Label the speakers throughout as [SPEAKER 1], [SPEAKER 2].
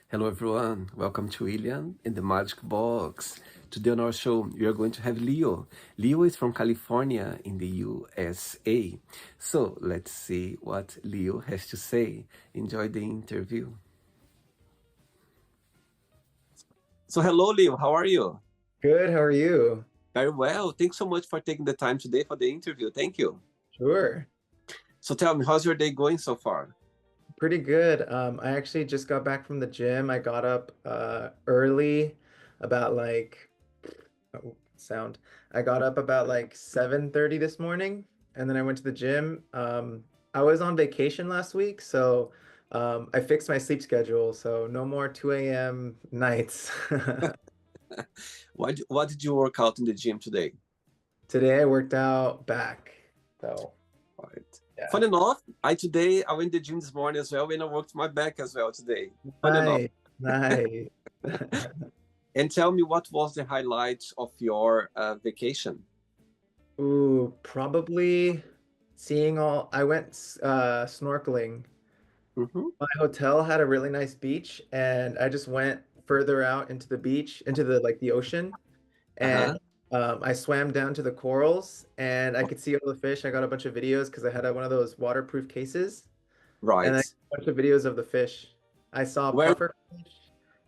[SPEAKER 1] Hello, everyone. Welcome to William in the Magic Box. Today on our show, we are going to have Leo. Leo is from California in the USA. So let's see what Leo has to say. Enjoy the interview. So, hello, Leo. How are you?
[SPEAKER 2] Good, how are you?
[SPEAKER 1] Very well. Thanks so much for taking the time today for the interview. Thank you.
[SPEAKER 2] Sure.
[SPEAKER 1] So, tell me, how's your day going so far?
[SPEAKER 2] Pretty good. I actually just got back from the gym. I got up early about sound. I got up about like 7:30 this morning and then I went to the gym. I was on vacation last week, so I fixed my sleep schedule, so no more 2 a.m. nights.
[SPEAKER 1] What did you work out in the gym today?
[SPEAKER 2] Today I worked out back. So,
[SPEAKER 1] Right.
[SPEAKER 2] yeah.
[SPEAKER 1] Fun enough, I went to the gym this morning as well, and I worked my back as well today. Fun enough.
[SPEAKER 2] Nice. Nice.
[SPEAKER 1] And tell me, what was the highlight of your vacation?
[SPEAKER 2] Ooh, probably seeing all. I went snorkeling.
[SPEAKER 1] Mm-hmm.
[SPEAKER 2] My hotel had a really nice beach, and I just went further out into the beach, into the ocean, and
[SPEAKER 1] Uh-huh.
[SPEAKER 2] I swam down to the corals, and I could see all the fish. I got a bunch of videos because I had one of those waterproof cases, and I
[SPEAKER 1] Right.
[SPEAKER 2] got a bunch of videos of the fish. I saw
[SPEAKER 1] Where?
[SPEAKER 2] puffer fish.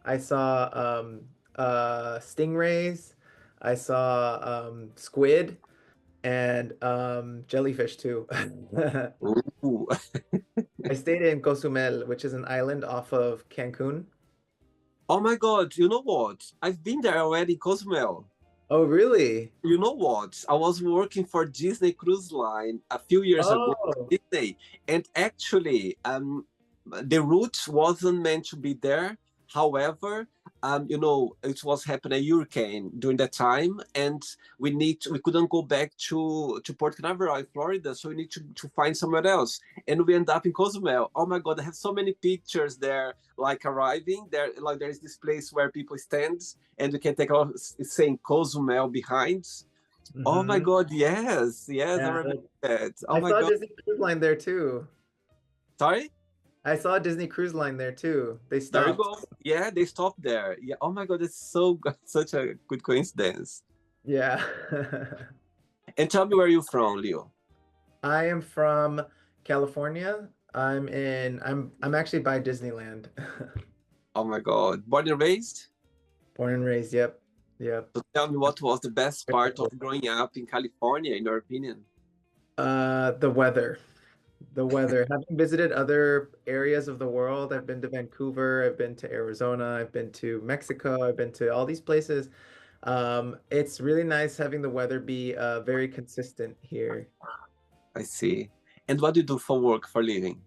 [SPEAKER 2] I saw stingrays. I saw squid and jellyfish too.
[SPEAKER 1] Ooh.
[SPEAKER 2] I stayed in Cozumel, which is an island off of Cancun.
[SPEAKER 1] Oh my God! You know what? I've been there already, Cozumel.
[SPEAKER 2] Oh, really?
[SPEAKER 1] You know what? I was working for Disney Cruise Line a few years ago,
[SPEAKER 2] Oh,
[SPEAKER 1] Disney, and actually, the route wasn't meant to be there. However, it was happening a hurricane during that time, and we couldn't go back to Port Canaveral in Florida, so we need to find somewhere else. And we end up in Cozumel. Oh my God, I have so many pictures there, like arriving there, like there is this place where people stand and we can take off saying Cozumel behind. Oh my
[SPEAKER 2] hmm.
[SPEAKER 1] God, yes, yes, I
[SPEAKER 2] Yeah,
[SPEAKER 1] remember that. Oh
[SPEAKER 2] I
[SPEAKER 1] my
[SPEAKER 2] saw
[SPEAKER 1] God.
[SPEAKER 2] Disney Cruise Line there too.
[SPEAKER 1] Sorry?
[SPEAKER 2] I saw Disney Cruise Line there too. They
[SPEAKER 1] There you
[SPEAKER 2] stopped.
[SPEAKER 1] go. Yeah, they stopped there. Yeah. Oh my God, it's such a good coincidence.
[SPEAKER 2] Yeah.
[SPEAKER 1] And tell me where you're from, Leo.
[SPEAKER 2] I am from California. I'm actually by Disneyland.
[SPEAKER 1] Oh my God. Born and raised?
[SPEAKER 2] Born and raised. Yep. Yep.
[SPEAKER 1] So tell me what was the best part of growing up in California, in your opinion?
[SPEAKER 2] The weather. The weather. Having visited other areas of the world, I've been to Vancouver, I've been to Arizona, I've been to Mexico, I've been to all these places. It's really nice having the weather be very consistent here.
[SPEAKER 1] I see. And what do you do for work, for living?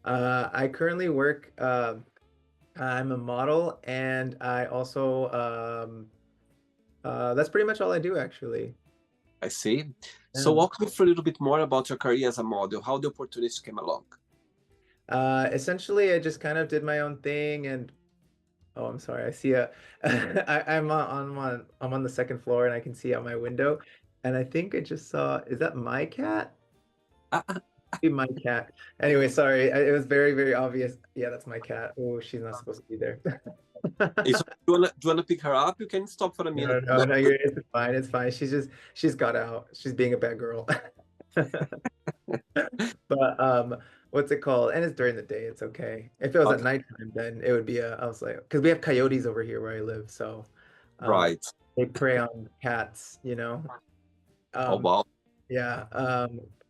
[SPEAKER 2] I currently work, I'm a model, and I also, that's pretty much all I do actually.
[SPEAKER 1] I see. So
[SPEAKER 2] Yeah.
[SPEAKER 1] walk me through a little bit more about your career as a model, how the opportunities came along.
[SPEAKER 2] Essentially, I just kind of did my own thing, and oh, I'm sorry. I see a. I'm on the second floor and I can see out my window, and I think I just saw. Is that my cat?
[SPEAKER 1] Ah,
[SPEAKER 2] Be my cat. Anyway, sorry. It was very very obvious. Yeah, that's my cat. Oh, she's not supposed to be there.
[SPEAKER 1] so do you wanna pick her up? You can stop for a
[SPEAKER 2] No,
[SPEAKER 1] minute.
[SPEAKER 2] no, no. It's fine. It's fine. She's got out. She's being a bad girl. But what's it called? And it's during the day. It's okay. If it was at
[SPEAKER 1] Okay,
[SPEAKER 2] nighttime, then it would be a. I was like, because we have coyotes over here where I live, so um,
[SPEAKER 1] right.
[SPEAKER 2] they prey on cats.
[SPEAKER 1] Oh
[SPEAKER 2] Um,
[SPEAKER 1] wow.
[SPEAKER 2] yeah.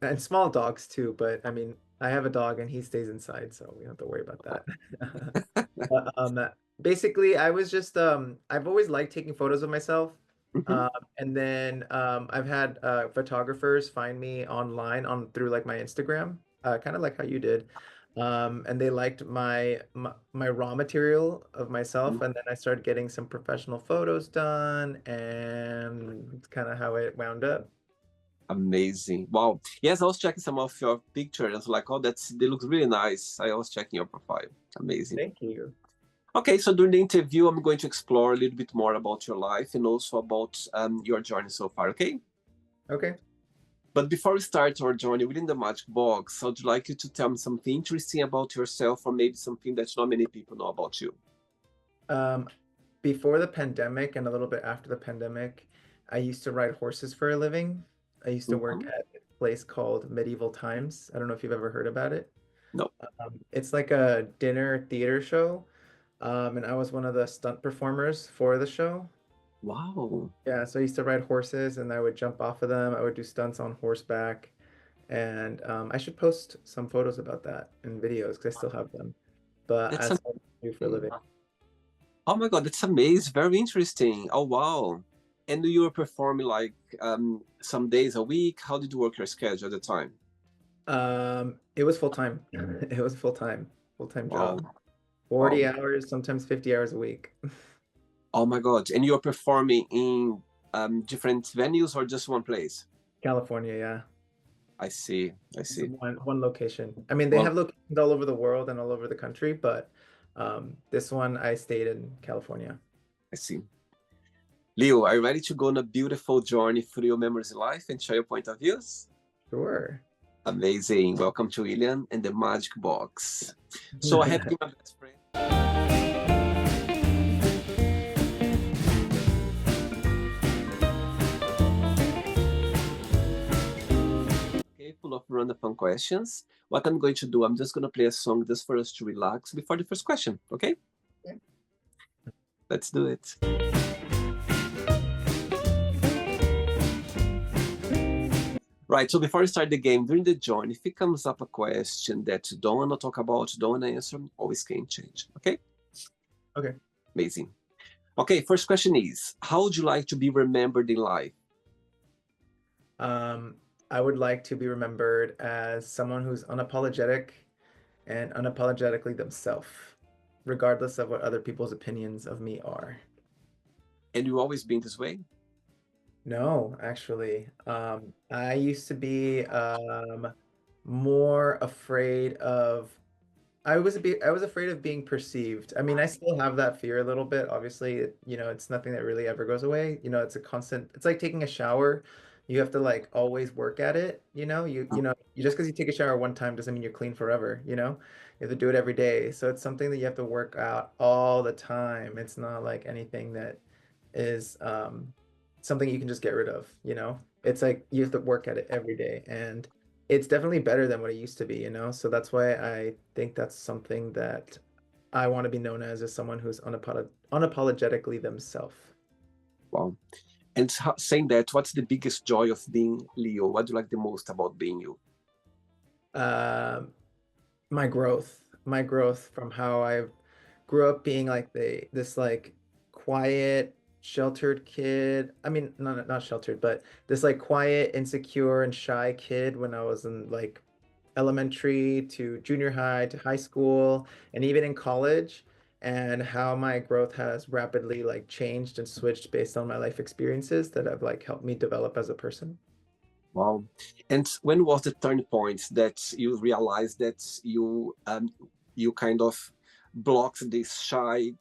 [SPEAKER 2] And small dogs too. But I mean, I have a dog and he stays inside, so we don't have to worry about that. But, basically, I was just I've always liked taking photos of myself.
[SPEAKER 1] Mhm.
[SPEAKER 2] Um, and then I've had photographers find me online on through like my Instagram, kind of like how you did. And they liked my raw material of myself, and then I started getting some professional photos done, and it's kind of how it wound up.
[SPEAKER 1] Amazing. Wow. Yes, I was checking some of your pictures. I was like, oh, they look really nice. I was checking your profile. Amazing.
[SPEAKER 2] Thank you.
[SPEAKER 1] Okay, so during the interview, I'm going to explore a little bit more about your life and also about your journey so far, okay?
[SPEAKER 2] Okay.
[SPEAKER 1] But before we start our journey within the magic box, I'd like you to tell me something interesting about yourself or maybe something that not many people know about you.
[SPEAKER 2] Um, Before the pandemic and a little bit after the pandemic, I used to ride horses for a living. I used to work
[SPEAKER 1] Mhm.
[SPEAKER 2] at a place called Medieval Times. I don't know if you've ever heard about it.
[SPEAKER 1] No.
[SPEAKER 2] It's like a dinner theater show, and I was one of the stunt performers for the show.
[SPEAKER 1] Wow.
[SPEAKER 2] Yeah, so I used to ride horses and I would jump off of them. I would do stunts on horseback. And I should post some photos about that and videos because I still have them. But
[SPEAKER 1] That's
[SPEAKER 2] that's what I do for a living.
[SPEAKER 1] amazing. Oh my God, that's amazing. Very interesting. Oh wow. And you were performing like some days a week. How did you work your schedule at the time?
[SPEAKER 2] It was full time. It was full time
[SPEAKER 1] Wow.
[SPEAKER 2] job.
[SPEAKER 1] Wow.
[SPEAKER 2] 40 hours, sometimes 50 hours a week.
[SPEAKER 1] Oh my God. And you're performing in different venues or just one place?
[SPEAKER 2] California, yeah.
[SPEAKER 1] I see. I
[SPEAKER 2] Just
[SPEAKER 1] see.
[SPEAKER 2] one location. I mean, they
[SPEAKER 1] Well,
[SPEAKER 2] have locations all over the world and all over the country, but this one I stayed in California.
[SPEAKER 1] I see. Leo, are you ready to go on a beautiful journey through your memories in life and share your point of views?
[SPEAKER 2] Sure.
[SPEAKER 1] Amazing. Welcome to William and the Magic Box. So I have been my best friend. Okay, full of random fun questions. What I'm going to do, I'm just going to play a song just for us to relax before the first question. Okay? Let's do it. Right, so before we start the game, during the join, if it comes up a question that you don't want to talk about, don't want to answer, always can change. Okay?
[SPEAKER 2] Okay.
[SPEAKER 1] Amazing. Okay, first question is, how would you like to be remembered in life?
[SPEAKER 2] Um, I would like to be remembered as someone who's unapologetic and unapologetically themselves, regardless of what other people's opinions of me are.
[SPEAKER 1] And you always been this way?
[SPEAKER 2] No, actually, I used to be more afraid of I was afraid of being perceived. I mean, I still have that fear a little bit. Obviously, it's nothing that really ever goes away. It's a constant, it's like taking a shower. You have to like always work at it, just because you take a shower one time doesn't mean you're clean forever, you know? You have to do it every day. So it's something that you have to work out all the time. It's not like anything that is something you can just get rid of, you know? It's like you have to work at it every day. And it's definitely better than what it used to be, you know? So that's why I think that's something that I want to be known as someone who's unapologetically themselves.
[SPEAKER 1] Wow. And saying that, what's the biggest joy of being Leo? What do you like the most about being you?
[SPEAKER 2] Um, my growth from how I grew up being like this like quiet, sheltered kid. I mean, not sheltered, but this like quiet, insecure, and shy kid when I was in like elementary to junior high to high school and even in college, and how my growth has rapidly like changed and switched based on my life experiences that have like helped me develop as a person.
[SPEAKER 1] Wow. And when was the turning point that you realized that you kind of blocked this shy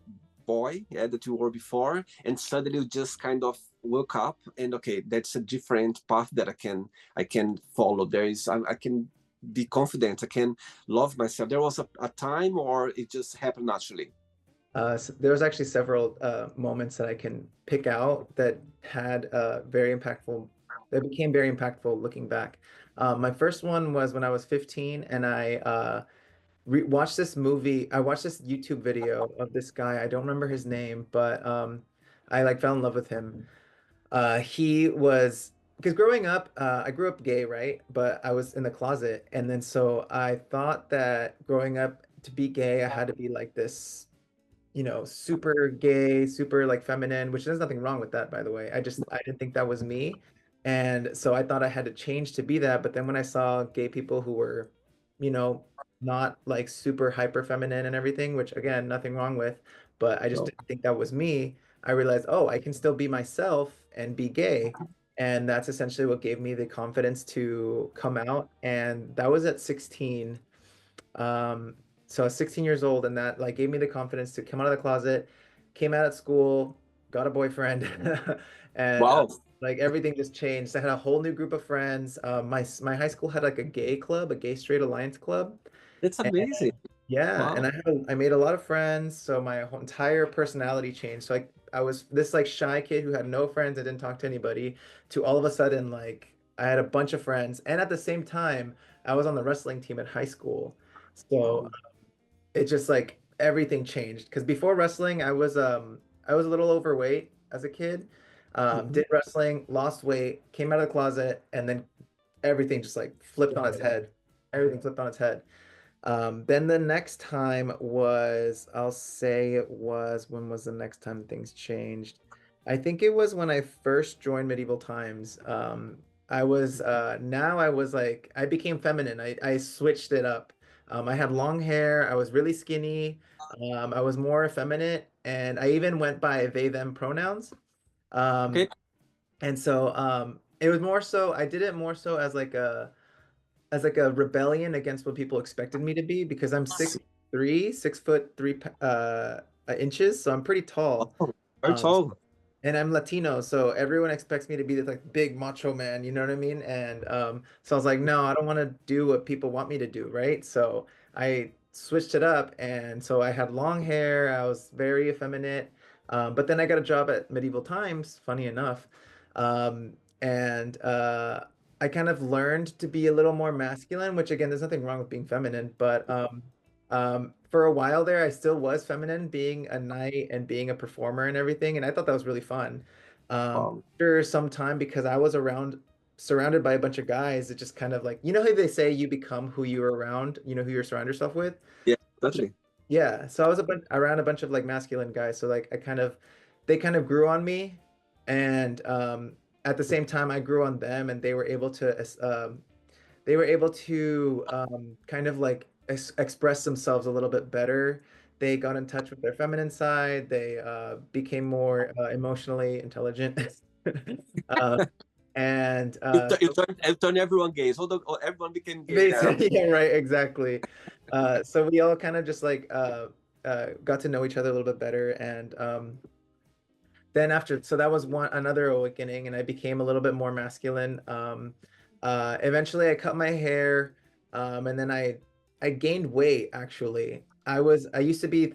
[SPEAKER 1] boy, yeah, that you were before, and suddenly you just kind of woke up and okay, that's a different path that I can follow. I can be confident, I can love myself. There was a time or it just happened naturally?
[SPEAKER 2] So there was actually several moments that I can pick out that had that became very impactful looking back. My first one was when I was 15 and I watched this movie. I watched this YouTube video of this guy. I don't remember his name, but I like fell in love with him. He was because growing up, I grew up gay, right? But I was in the closet, and then so I thought that growing up to be gay, I had to be like this, super gay, super like feminine, which there's nothing wrong with that, by the way. I didn't think that was me. And so I thought I had to change to be that. But then when I saw gay people who were, you know, not like super hyper feminine and everything, which again, nothing wrong with, but I just
[SPEAKER 1] No.
[SPEAKER 2] didn't think that was me. I realized, oh, I can still be myself and be gay. And that's essentially what gave me the confidence to come out. And that was at 16. Um, so I was 16 years old, and that like gave me the confidence to come out of the closet, came out at school, got a boyfriend, and
[SPEAKER 1] Wow,
[SPEAKER 2] like everything just changed. I had a whole new group of friends. My high school had like a gay club, a gay straight alliance club,
[SPEAKER 1] that's
[SPEAKER 2] and
[SPEAKER 1] amazing.
[SPEAKER 2] Yeah, and
[SPEAKER 1] Wow.
[SPEAKER 2] I made a lot of friends, so my whole entire personality changed. So I was this like shy kid who had no friends, I didn't talk to anybody, to all of a sudden like I had a bunch of friends, and at the same time I was on the wrestling team at high school. So
[SPEAKER 1] Wow.
[SPEAKER 2] it just like everything changed because before wrestling I was a little overweight as a kid.
[SPEAKER 1] Mhm.
[SPEAKER 2] Did wrestling, lost weight, came out of the closet, and then everything just like flipped on its head. Everything flipped on its head. Then the next time was, I'll say it was, when was the next time things changed? I think it was when I first joined Medieval Times. Now I was like, I became feminine. I switched it up. I had long hair. I was really skinny. I was more effeminate, and I even went by they, them pronouns. Um,
[SPEAKER 1] Okay.
[SPEAKER 2] and so it was more so, I did it more so as like a rebellion against what people expected me to be because I'm
[SPEAKER 1] See.
[SPEAKER 2] 6'3", 6 foot 3 inches, so I'm pretty tall.
[SPEAKER 1] Oh, very
[SPEAKER 2] Um,
[SPEAKER 1] tall.
[SPEAKER 2] and I'm Latino, so everyone expects me to be this like big macho man, you know what I mean? And so I was like, no, I don't want to do what people want me to do, right? So I switched it up, and so I had long hair. I was very effeminate. But then I got a job at Medieval Times, funny enough. And I kind of learned to be a little more masculine, which again, there's nothing wrong with being feminine, but for a while there, I still was feminine, being a knight and being a performer and everything, and I thought that was really fun.
[SPEAKER 1] Wow.
[SPEAKER 2] After some time, because I was around, surrounded by a bunch of guys, it just kind of like, you know how they say you become who you're around, you know who you surround yourself with?
[SPEAKER 1] Yeah, totally.
[SPEAKER 2] Yeah, so I was around a bunch of like masculine guys, so like they kind of grew on me, and at the same time, I grew on them, and they were able to kind of like express themselves a little bit better. They got in touch with their feminine side. They became more emotionally intelligent. uh, and so
[SPEAKER 1] You turn everyone gay. So everyone became gay now.
[SPEAKER 2] basically, yeah, right, exactly. So we all kind of just like got to know each other a little bit better, and then after, so that was one another awakening, and I became a little bit more masculine. Eventually I cut my hair, and then I gained weight actually. I used to be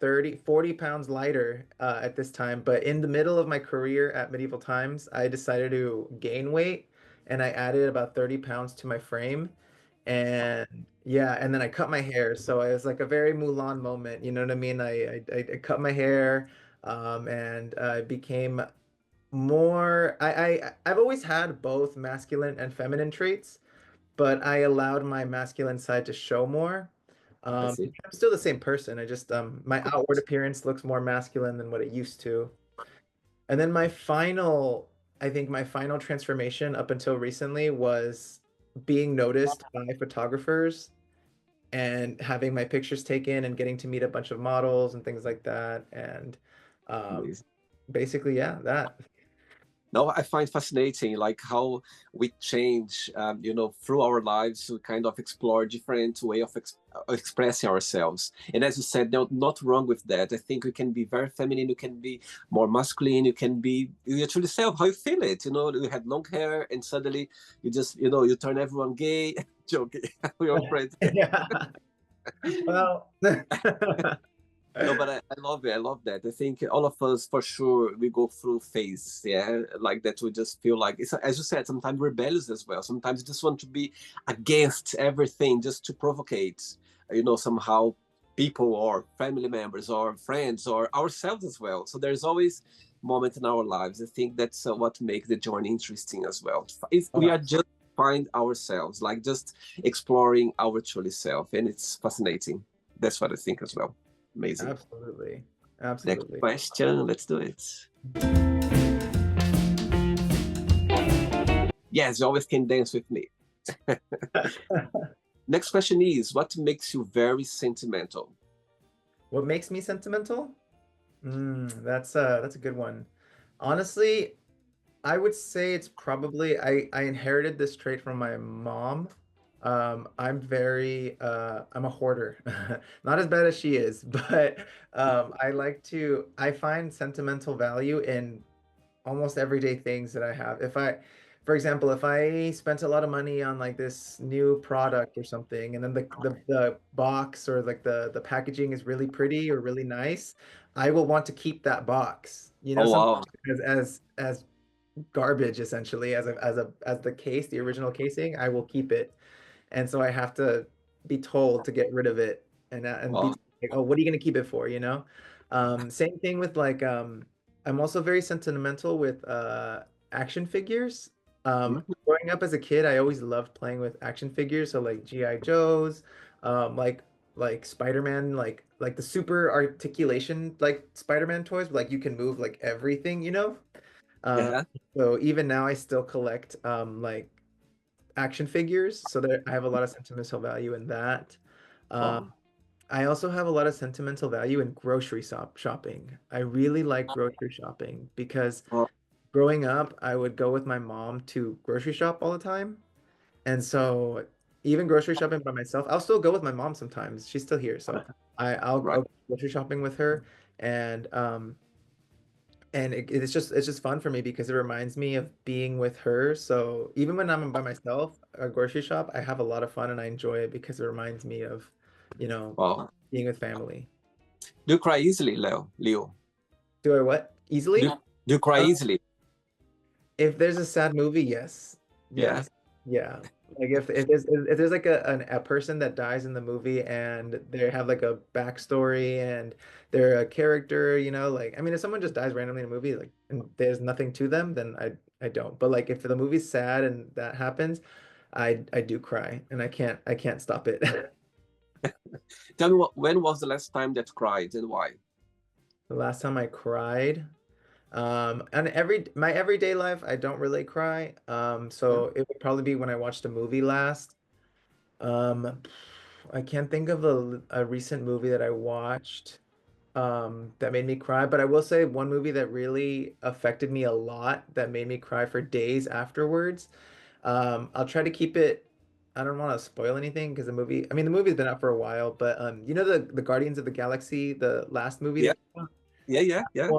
[SPEAKER 2] 40 pounds lighter at this time, but in the middle of my career at Medieval Times, I decided to gain weight, and I added about 30 pounds to my frame. And yeah, and then I cut my hair. So it was like a very Mulan moment, you know what I mean? I cut my hair, and became more. I've always had both masculine and feminine traits, but I allowed my masculine side to show more.
[SPEAKER 1] I see.
[SPEAKER 2] I'm still the same person. I just my outward appearance looks more masculine than what it used to. And then I think my final transformation up until recently was being noticed by photographers and having my pictures taken and getting to meet a bunch of models and things like that. And um,
[SPEAKER 1] Amazing.
[SPEAKER 2] basically, yeah, that.
[SPEAKER 1] No, I find fascinating, like how we change, through our lives to kind of explore different way of expressing ourselves. And as you said, no, not wrong with that. I think we can be very feminine, you can be more masculine, you can be you truly self, how you feel it. You know, you had long hair and suddenly you just, you turn everyone gay. Joking, your friends.
[SPEAKER 2] Yeah. Well,
[SPEAKER 1] No, but I love it. I love that. I think all of us, for sure, we go through phase, yeah, like that. We just feel like it's as you said, sometimes rebellious as well. Sometimes you just want to be against everything, just to provocate, somehow people or family members or friends or ourselves as well. So there's always moments in our lives. I think that's what makes the journey interesting as well. If we are just find ourselves, like just exploring our truly self, and it's fascinating. That's what I think as well. Amazing.
[SPEAKER 2] absolutely.
[SPEAKER 1] Next
[SPEAKER 2] Absolutely.
[SPEAKER 1] question. Let's do it. Yes, you always can dance with me. Next question is, what makes you very sentimental?
[SPEAKER 2] What makes me sentimental? That's a good one. Honestly, I would say it's probably I inherited this trait from my mom. I'm a hoarder. Not as bad as she is, but I find sentimental value in almost everyday things that I have. for example, if I spent a lot of money on like this new product or something, and then the box or like the packaging is really pretty or really nice, I will want to keep that box. You know,
[SPEAKER 1] Oh
[SPEAKER 2] something
[SPEAKER 1] wow.
[SPEAKER 2] as garbage essentially as the case, the original casing, I will keep it. And so I have to be told to get rid of it and be
[SPEAKER 1] Wow.
[SPEAKER 2] like, oh, what are you gonna keep it for, you know? Same thing with like I'm also very sentimental with action figures.
[SPEAKER 1] Mhm.
[SPEAKER 2] Growing up as a kid, I always loved playing with action figures, so like GI Joes, um like like Spider-Man, like the super articulation like Spider-Man toys, like you can move like everything, you know? Um,
[SPEAKER 1] Yeah.
[SPEAKER 2] so even now I still collect like action figures, so there I have a lot of sentimental value in that. Um,
[SPEAKER 1] Oh.
[SPEAKER 2] I also have a lot of sentimental value in grocery shopping. I really like grocery shopping because
[SPEAKER 1] Oh.
[SPEAKER 2] growing up, I would go with my mom to grocery shop all the time. And so even grocery shopping by myself, I'll still go with my mom sometimes. She's still here, so I'll
[SPEAKER 1] Right.
[SPEAKER 2] go grocery shopping with her. And it's just fun for me because it reminds me of being with her. So even when I'm by myself at a grocery shop, I have a lot of fun and I enjoy it because it reminds me of, you know,
[SPEAKER 1] Wow.
[SPEAKER 2] being with family.
[SPEAKER 1] Do you cry easily, Leo?
[SPEAKER 2] Do I what?
[SPEAKER 1] Do,
[SPEAKER 2] Easily?
[SPEAKER 1] do you cry
[SPEAKER 2] Uh,
[SPEAKER 1] easily?
[SPEAKER 2] if there's a sad movie, yes.
[SPEAKER 1] Yeah.
[SPEAKER 2] Yes. Yeah. Like if there's like a person that dies in the movie and they have like a backstory and they're a character, you know, like I mean if someone just dies randomly in a movie like and there's nothing to them, then I don't. But like if the movie's sad and that happens, I do cry and I can't stop it.
[SPEAKER 1] Tell me when was the last time that you cried and why?
[SPEAKER 2] The last time I cried, and my everyday life, I don't really cry.
[SPEAKER 1] Yeah.
[SPEAKER 2] So it would probably be when I watched a movie last. Um, I can't think of a recent movie that I watched that made me cry, but I will say one movie that really affected me a lot that made me cry for days afterwards. I'll try to keep it. I don't want to spoil anything because I mean, the movie's been out for a while, but you know the Guardians of the Galaxy, the last movie
[SPEAKER 1] Yeah.
[SPEAKER 2] that came out?
[SPEAKER 1] Yeah. Yeah. Yeah.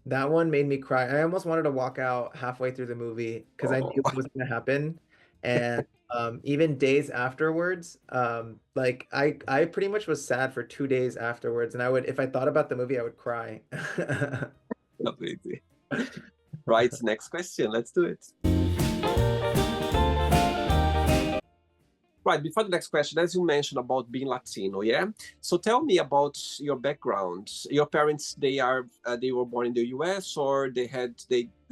[SPEAKER 2] That one made me cry. I almost wanted to walk out halfway through the movie because I
[SPEAKER 1] Oh.
[SPEAKER 2] knew what was going to happen. And even days afterwards, like I pretty much was sad for 2 days afterwards. And I would, if I thought about the movie, I would cry.
[SPEAKER 1] Amazing. Right. Next question. Let's do it. Right, before the next question, as you mentioned about being Latino, yeah. So tell me about your background. Your parents, they were born in the U.S. or they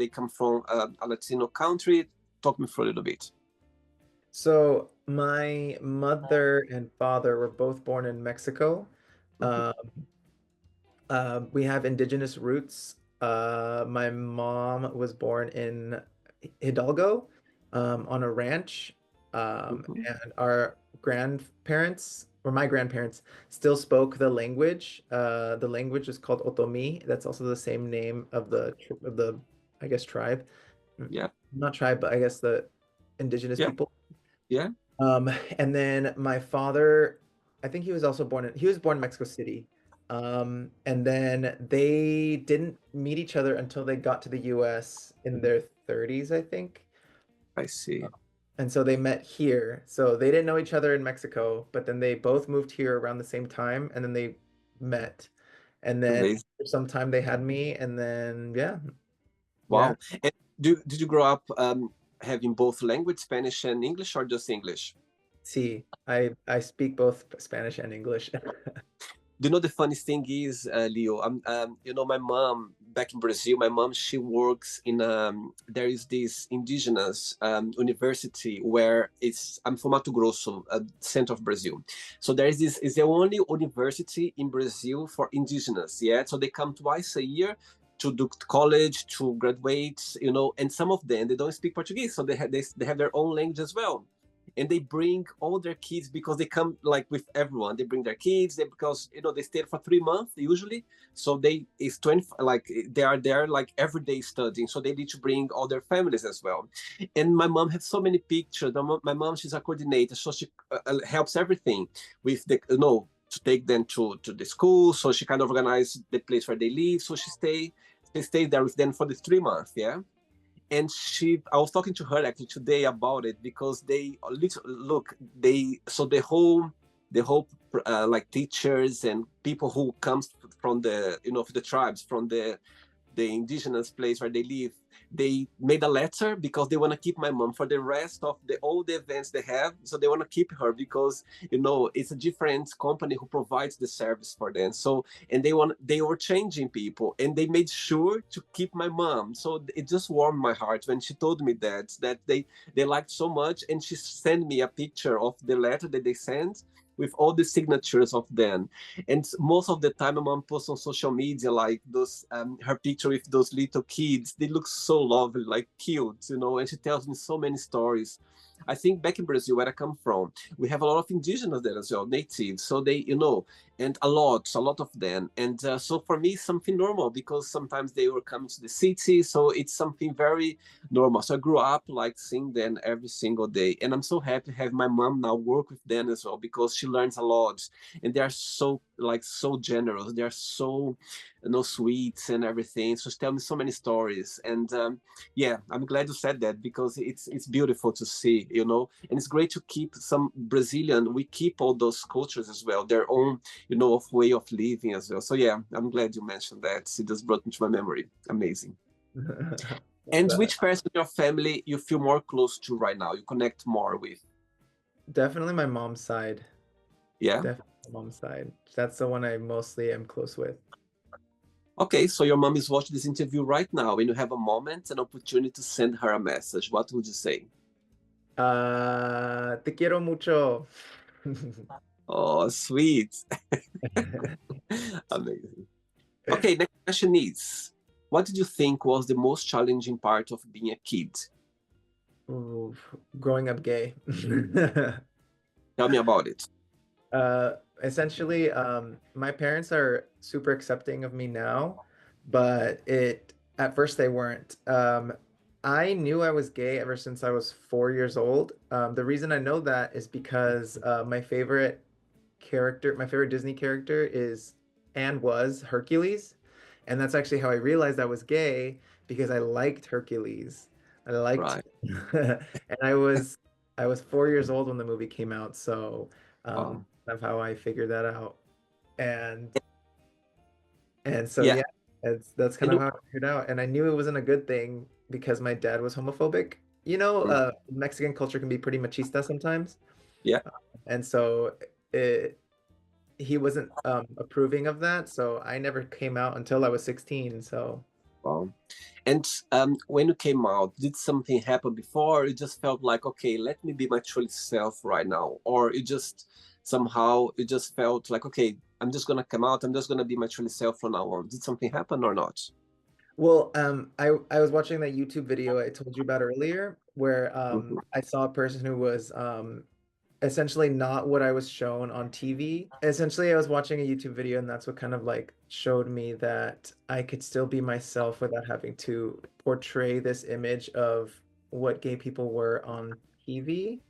[SPEAKER 1] come from a Latino country. Talk me through a little bit.
[SPEAKER 2] So my mother and father were both born in Mexico.
[SPEAKER 1] Mhm.
[SPEAKER 2] Um, we have indigenous roots. My mom was born in Hidalgo, on a ranch.
[SPEAKER 1] Mhm.
[SPEAKER 2] And our grandparents, or my grandparents, still spoke the language. The language is called Otomi. That's also the same name of the I guess tribe.
[SPEAKER 1] Yeah,
[SPEAKER 2] Not tribe, but I guess the indigenous
[SPEAKER 1] yeah,
[SPEAKER 2] people.
[SPEAKER 1] yeah.
[SPEAKER 2] Um, and then my father, I think he was born in Mexico City. And then they didn't meet each other until they got to the US in their 30s, I think.
[SPEAKER 1] I see.
[SPEAKER 2] And so they met here. So they didn't know each other in Mexico, but then they both moved here around the same time and then they met. And then
[SPEAKER 1] Amazing.
[SPEAKER 2] for some time they had me and then yeah.
[SPEAKER 1] Wow. And did you grow up having both language, Spanish and English, or just English?
[SPEAKER 2] See, I speak both Spanish and English.
[SPEAKER 1] Do you know the funniest thing is, Leo? My mom back in Brazil. My mom, she works in there is this indigenous university where it's. I'm from Mato Grosso, center of Brazil. So there is this is the only university in Brazil for indigenous. Yeah, so they come twice a year to do college to graduate. And some of them they don't speak Portuguese, so they have their own language as well, and they bring all their kids because they come like with everyone. They bring their kids because they stayed for 3 months usually, so it's 20, like they are there like every day studying, so they need to bring all their families as well. And my mom has so many pictures. My mom, she's a coordinator, so she helps everything with the to take them to the school, so she kind of organizes the place where they live, so she stay there with them for the 3 months, yeah. and I was talking to her actually today about it, because they look, they so the whole like teachers and people who comes from the, the tribes, from the indigenous place where they live, they made a letter because they want to keep my mom for the rest of all the events they have. So they want to keep her because, it's a different company who provides the service for them. So, and they were changing people, and they made sure to keep my mom. So it just warmed my heart when she told me that they liked so much, and she sent me a picture of the letter that they sent with all the signatures of them. And most of the time, my mom posts on social media like those her picture with those little kids. They look so lovely, like cute, and she tells me so many stories. I think back in Brazil, where I come from, we have a lot of indigenous there as well, natives. So they, and a lot of them. And so for me, it's something normal, because sometimes they were coming to the city. So it's something very normal. So I grew up like seeing them every single day. And I'm so happy to have my mom now work with them as well, because she learns a lot. And they are so generous. They are so, sweet and everything. So she tells me so many stories. And yeah, I'm glad you said that, because it's beautiful to see, and it's great to keep some Brazilian. We keep all those cultures as well, their own, of way of living as well. So yeah, I'm glad you mentioned that. It just brought me to my memory. Amazing. And
[SPEAKER 2] That-
[SPEAKER 1] which person in your family you feel more close to right now? You connect more with?
[SPEAKER 2] Definitely my mom's side.
[SPEAKER 1] Yeah.
[SPEAKER 2] Definitely my mom's side. That's the one I mostly am close with.
[SPEAKER 1] Okay, so your mom is watching this interview right now, and you have a moment, an opportunity to send her a message. What would you say?
[SPEAKER 2] Te quiero mucho.
[SPEAKER 1] Oh, sweet. Amazing. Okay, next question is, what did you think was the most challenging part of being a kid?
[SPEAKER 2] Oof, growing up gay.
[SPEAKER 1] Tell me about it.
[SPEAKER 2] Essentially, my parents are super accepting of me now, but at first they weren't. I knew I was gay ever since I was 4 years old. The reason I know that is because my favorite Disney character is and was Hercules, and that's actually how I realized I was gay because I liked Hercules. I liked,
[SPEAKER 1] Right.
[SPEAKER 2] and I was 4 years old when the movie came out, so
[SPEAKER 1] Wow.
[SPEAKER 2] of how I figured that out. And and so
[SPEAKER 1] Yeah.
[SPEAKER 2] yeah, that's kind
[SPEAKER 1] And
[SPEAKER 2] of how I figured out. And I knew it wasn't a good thing because my dad was homophobic. Mexican culture can be pretty machista sometimes.
[SPEAKER 1] yeah.
[SPEAKER 2] And so it, he wasn't approving of that. So I never came out until I was 16. So
[SPEAKER 1] Wow. And when you came out, did something happen before? Or you just felt like, okay, let me be my true self right now, or you just somehow you just felt like, okay, I'm just gonna come out. I'm just gonna be my true self from now on. Did something happen or not?
[SPEAKER 2] well, I was watching that YouTube video I told you about earlier, where
[SPEAKER 1] Mhm.
[SPEAKER 2] I saw a person who was essentially not what I was shown on TV. Essentially, I was watching a YouTube video, and that's what kind of like showed me that I could still be myself without having to portray this image of what gay people were on TV.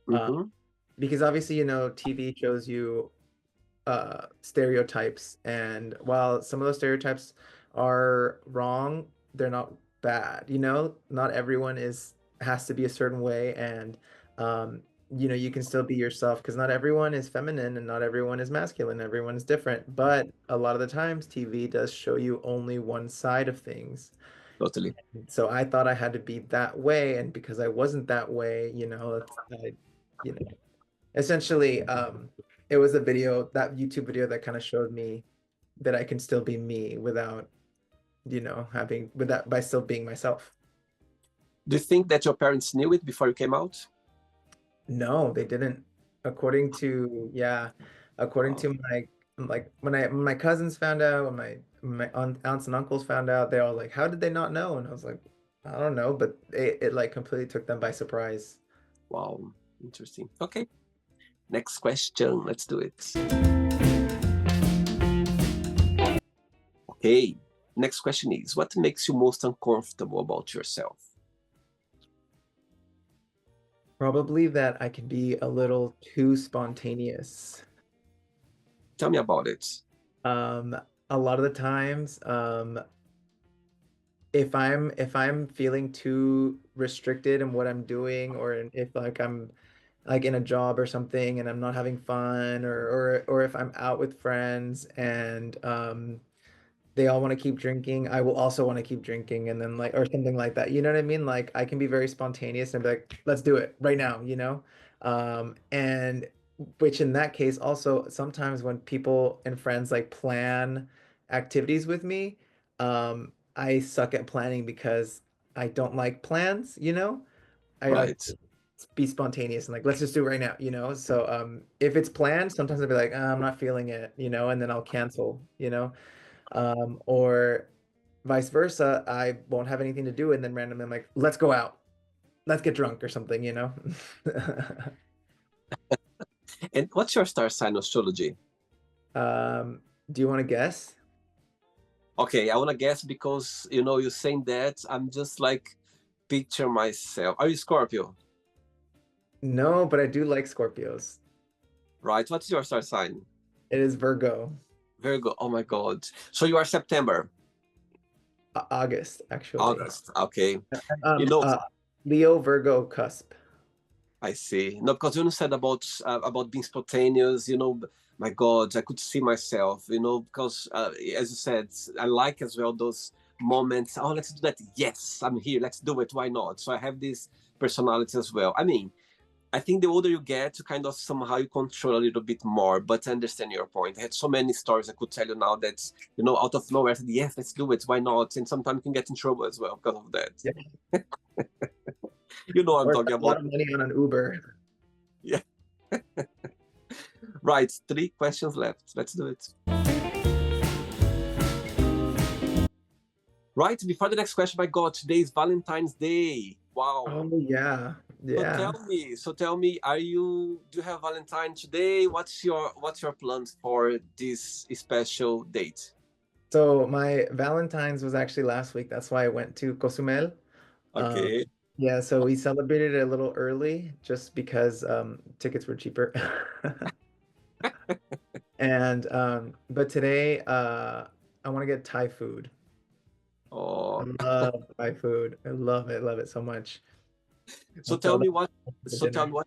[SPEAKER 2] Uh,
[SPEAKER 1] Mhm.
[SPEAKER 2] because obviously, TV shows you stereotypes, and while some of those stereotypes are wrong, they're not bad. Not everyone is has to be a certain way, and um, you can still be yourself because not everyone is feminine and not everyone is masculine. Everyone is different, but a lot of the times TV does show you only one side of things.
[SPEAKER 1] Totally.
[SPEAKER 2] So I thought I had to be that way, and because I wasn't that way, you know, essentially, it was that YouTube video that kind of showed me that I can still be me without, having with that by still being myself.
[SPEAKER 1] Do you think that your parents knew it before you came out?
[SPEAKER 2] No, they didn't. According
[SPEAKER 1] Wow.
[SPEAKER 2] to my like when my cousins found out, when my aunts and uncles found out, they all like, how did they not know? And I was like, I don't know, but it like completely took them by surprise.
[SPEAKER 1] Wow. Interesting. Okay. Next question. Let's do it. Okay. Next question is, what makes you most uncomfortable about yourself?
[SPEAKER 2] Probably that I can be a little too spontaneous.
[SPEAKER 1] Tell me about it.
[SPEAKER 2] Um, a lot of the times, if I'm feeling too restricted in what I'm doing, or if like I'm like in a job or something and I'm not having fun, or if I'm out with friends and they all want to keep drinking, I will also want to keep drinking, and then like or something like that. You know what I mean? Like I can be very spontaneous and be like, let's do it right now, you know? And which in that case also sometimes when people and friends like plan activities with me, I suck at planning because I don't like plans, you know? I like
[SPEAKER 1] Right.
[SPEAKER 2] to be spontaneous and like let's just do it right now, you know? So if it's planned, sometimes I'll be like, I'm not feeling it, you know, and then I'll cancel, you know? Or vice versa, I won't have anything to do, and then randomly I'm like, let's go out, let's get drunk or something, you know?
[SPEAKER 1] And what's your star sign astrology?
[SPEAKER 2] Do you want to guess?
[SPEAKER 1] Okay, I want to guess because you're saying that I'm just like picture myself. Are you Scorpio?
[SPEAKER 2] No, but I do like Scorpios.
[SPEAKER 1] Right. What's your star sign?
[SPEAKER 2] It is Virgo.
[SPEAKER 1] Virgo. Oh my God. So you are September,
[SPEAKER 2] August, actually.
[SPEAKER 1] August. Okay. You
[SPEAKER 2] Um,
[SPEAKER 1] know,
[SPEAKER 2] uh, Leo Virgo cusp.
[SPEAKER 1] I see. No, because you said about being spontaneous. My God, I could see myself. Because as you said, I like as well those moments. Oh, let's do that. Yes, I'm here. Let's do it. Why not? So I have this personality as well. I mean, I think the older you get, you kind of somehow you control a little bit more. But I understand your point. I had so many stories I could tell you now that out of nowhere, I said, yes, let's do it. Why not? And sometimes you can get in trouble as well because of that.
[SPEAKER 2] Yeah.
[SPEAKER 1] You know what I'm
[SPEAKER 2] Or
[SPEAKER 1] talking
[SPEAKER 2] spend a lot
[SPEAKER 1] about.
[SPEAKER 2] of money on an Uber.
[SPEAKER 1] Yeah. Right. Three questions left. Let's do it. Right. Before the next question, my God, today is Valentine's Day. Wow.
[SPEAKER 2] Oh yeah,
[SPEAKER 1] So
[SPEAKER 2] yeah.
[SPEAKER 1] tell me, do you have Valentine today? What's your plans for this special date?
[SPEAKER 2] So my Valentine's was actually last week. That's why I went to Cozumel. Um,
[SPEAKER 1] Okay.
[SPEAKER 2] yeah, so we celebrated it a little early just because tickets were cheaper. And but today I want to get Thai food. I
[SPEAKER 1] Oh,
[SPEAKER 2] love Thai food. I love it so much.
[SPEAKER 1] so
[SPEAKER 2] And so
[SPEAKER 1] tell me
[SPEAKER 2] that's
[SPEAKER 1] what.
[SPEAKER 2] for
[SPEAKER 1] So tell me
[SPEAKER 2] dinner.
[SPEAKER 1] what.